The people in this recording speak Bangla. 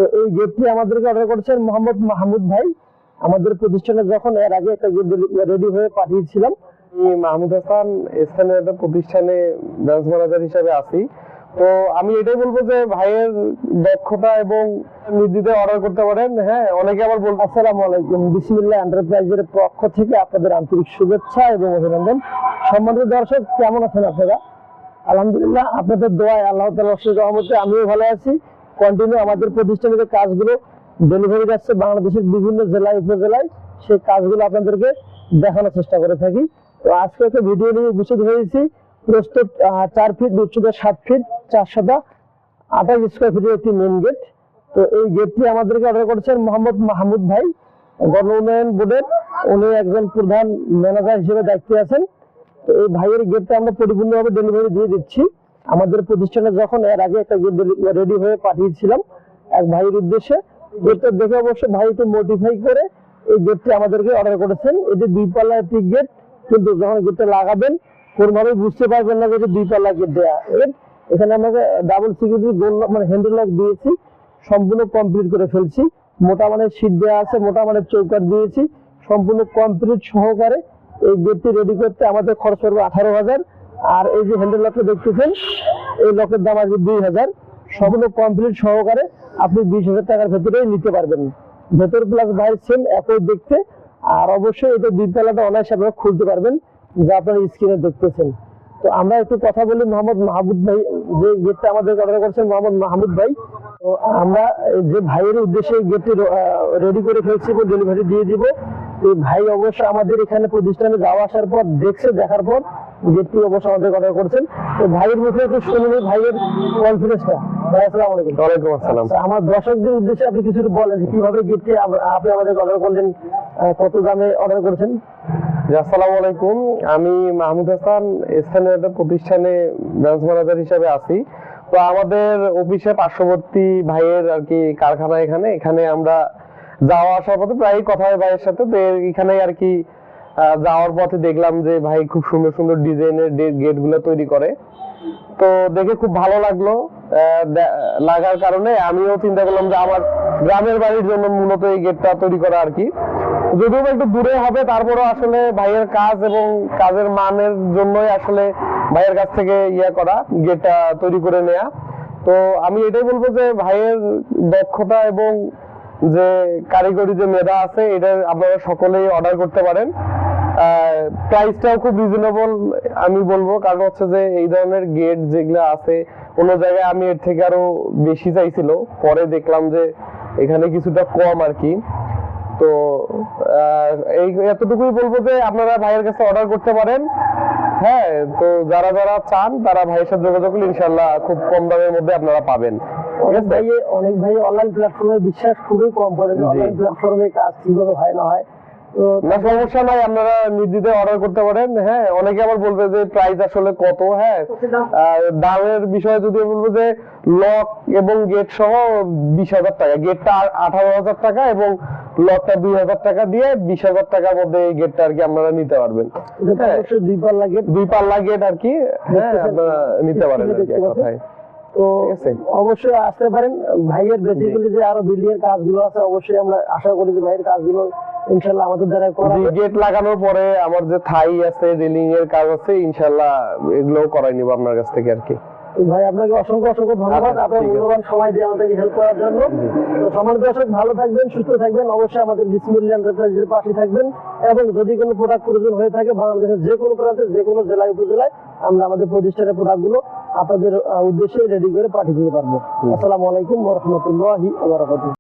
তো এই গেটটি আমাদেরকে অর্ডার করেছেন মোহাম্মদ মাহমুদ ভাই। আমাদের প্রতিষ্ঠানে যখন এর আগে একটা গেট রেডি হয়ে পাঠিয়েছিলাম। আমি মাহমুদ হাসান স্থানীয় একটা প্রতিষ্ঠানে ব্রাঞ্চ ম্যানেজার হিসেবে আছি। তো আমি এটাই বলবো যে ভাইয়ের দক্ষতা এবং নির্দ্বিধায় অর্ডার করতে পারেন। হ্যাঁ, অনেকে আবার বলবো। আসসালামু আলাইকুম, বিসমিল্লাহ এন্টারপ্রাইজের পক্ষ থেকে আপনাদের আন্তরিক শুভেচ্ছা এবং অভিনন্দন। সম্মানিত দর্শক, কেমন আছেন আপনারা? আলহামদুলিল্লাহ, আপনাদের দোয়ায় আল্লাহ তাআলার অশেষ রহমতে আমিও ভালো আছি। কন্টিনিউ আমাদের প্রতিষ্ঠানের কাজগুলো ডেলিভারি যাচ্ছে বাংলাদেশের বিভিন্ন জেলায় উপজেলায়, সেই কাজগুলো আপনাদেরকে দেখানোর চেষ্টা করে থাকি। তো আজকে একটা ভিডিও নিয়ে উপস্থিত হয়েছি। প্রস্তুত 4 ফিট, উচ্চতা 7 ফিট, 428 স্কয়ার ফিটের একটি মেন গেট। তো এই গেটটি আমাদেরকে অর্ডার করেছেন মোহাম্মদ মাহমুদ ভাই, গণ উন্নয়ন বোর্ডের। উনি একজন প্রধান ম্যানেজার হিসেবে দায়িত্বে আছেন। তো এই ভাইয়ের গেটটা আমরা পরিপূর্ণভাবে ডেলিভারি দিয়ে দিচ্ছি। আমাদের প্রতিষ্ঠানে যখন এর আগে একটা গেট রেডি হয়ে পাঠিয়েছিলাম এক ভাইয়ের উদ্দেশ্যে, গেটটা দেখে অবশ্য ভাই একটু মডিফাই করে এই গেটটি আমাদেরকে অর্ডার করেছেন। এটি 2 পাল্লা একটি গেট, কিন্তু যখন গেটটা লাগাবেন কোনোভাবে বুঝতে পারবেন না যে 2 পাল্লা গেট দেওয়া। এখানে আমাকে ডাবল সিকিউরিটি গোল মানে হ্যান্ডেল লক দিয়েছি, সম্পূর্ণ কমপ্লিট করে ফেলছি। মোটা মানের শীট দেওয়া আছে, মোটা মানের চৌকাঠ দিয়েছি, সম্পূর্ণ কমপ্লিট সহকারে এই গেটটি রেডি করতে আমাদের খরচ পড়বে 18,000। আর এই যে হ্যান্ডেল লকটা দেখতেছেন, এই লকের দাম আসবে 2,000। সম্পূর্ণ কমপ্লিট সহকারে আপনি 20,000 টাকার ভেতরেই নিতে পারবেন। ভেতর প্লাস বাইরে সেম একই দেখতে। আর অবশ্যই এটা 2 তলাটা অনায়াসে আপনারা খুলতে পারবেন, যা আপনারা স্ক্রিনে দেখতেছেন। তো আমরা একটু কথা বলি মোহাম্মদ মাহমুদ ভাই, যে গেটটা আমাদের অর্ডার করছেন মোহাম্মদ মাহমুদ ভাই। তো আমরা যে ভাইয়ের উদ্দেশ্যে গেটটি রেডি করে ফেলছি এবং ডেলিভারি দিয়ে দিব। এই ভাই অবশ্য আমাদের এখানে প্রতিষ্ঠানে যাওয়া আসার পর দেখছে, দেখার পর গেটটি অবশ্য আমাদের অর্ডার করছেন। তো ভাইয়ের মুখে একটু শুনুন ভাইয়ের কনফিডেন্সটা। ভাই আসসালামু আলাইকুম। ওয়ালাইকুম আসসালাম। আমার দর্শকদের উদ্দেশ্যে আপনি কিছু বলেন, কিভাবে গেটটি আপনি আমাদের অর্ডার করলেন, কত দামে অর্ডার করেছেন? আসসালামু আলাইকুম, আমি মাহমুদ হাসান স্থানীয় একটা প্রতিষ্ঠানে ব্রাঞ্চ ম্যানেজার হিসেবে আছি। তো আমাদের অফিসে পার্শ্ববর্তী ভাইয়ের আর কি কারখানা, এখানে আমরা যাওয়া আসার পথে প্রায় কথা হয় ভাইয়ের সাথে। তো এখানে আর কি যাওয়ার পথে দেখলাম যে ভাই খুব সুন্দর সুন্দর ডিজাইনের গেট গুলো তৈরি করে। তো দেখে খুব ভালো লাগলো। লাগার কারণে আমিও চিন্তা করলাম যে আমার গ্রামের বাড়ির জন্য মূলত এই গেটটা তৈরি করা আর কি। যদিও একটু দূরে হবে, তারপরেও আসলে ভাইয়ের কাজ এবং কাজের মানের জন্যই আসলে ভাইয়ের কাছ থেকে করা, গেটটা তৈরি করে নেয়া। তো আমি এটাই বলবো যে ভাইয়ের দক্ষতা এবং যে কারিগরি যে মেধা আছে, এটা আপনারা সকলেই অর্ডার করতে পারেন। প্রাইসটাও খুব রিজনেবল আমি বলবো, কারণ হচ্ছে যে এই ধরনের গেট যেগুলো আছে অন্য জায়গায় আমি এর থেকে আরো বেশি চাইছিল, পরে দেখলাম যে এখানে কিছুটা কম আর কি। তো এই এতটুকুই বলবো যে আপনারা ভাইয়ের কাছে অর্ডার করতে পারেন। হ্যাঁ, তো যারা যারা চান তারা ভাইয়ের সাথে যোগাযোগ করলে ইনশাআল্লাহ খুব কম দামের মধ্যে আপনারা পাবেন। অনেক ভাই অনলাইন প্ল্যাটফর্মে বিশ্বাস খুবই কম করে, অনলাইন প্ল্যাটফর্মে কাজ কিভাবে হয় না হয়। না, সমস্যা নাই, আপনারা নির্দ্বিধায় অর্ডার করতে পারেন। হ্যাঁ, অনেকে আবার বলবে যে প্রাইস আসলে কত। হ্যাঁ, দামের বিষয়ে যদি বলবো যে লক এবং গেট সহ 20,000 টাকা, গেটটা 18,000 টাকা এবং লকটা 2,000 টাকা দিয়ে 20,000 টাকার মধ্যে এই গেটটা আর কি আপনারা নিতে পারবেন। 2 পাল্লা গেট, 2 পাল্লা গেট আর কি। হ্যাঁ, আপনারা নিতে পারেন আর কি কথায়। তো অবশ্যই আসতে পারেন। ভাইয়ের বেসিক্যালি যে আরো বিল্ডিং এর কাজগুলো আছে, অবশ্যই আমরা আশা করি যে ভাইয়ের কাজগুলো ইনশাআল্লাহ আমাদের দ্বারা করা হবে। গেট লাগানোর পরে আমার যে থাই আছে, রেলিং এর কাজ আছে, ইনশাআল্লাহ এগুলোও করাই নিব আপনার কাছ থেকে আর কি। ভাই আপনাকে অসংখ্য অসংখ্য ধন্যবাদ আপনার মূল্যবান সময় দিয়ে আমাদেরকে হেল্প করার জন্য। তো সম্মানিত দর্শক, ভালো থাকবেন, সুস্থ থাকবেন, অবশ্যই আমাদের বিসমিল্লাহ এন্টারপ্রাইজের পাশে থাকবেন। এবং যদি কোনো প্রোডাক্ট প্রয়োজন হয়ে থাকে বাংলাদেশের যে কোনো প্রান্তে, যে কোনো জেলায় উপজেলায়, আমরা আমাদের প্রতিষ্ঠানের প্রোডাক্টগুলো আপনাদের উদ্দেশ্যে রেডি করে পাঠিয়ে দিতে পারবো। আসসালামু আলাইকুম ওয়া রাহমাতুল্লাহি ওয়া বারাকাতুহু।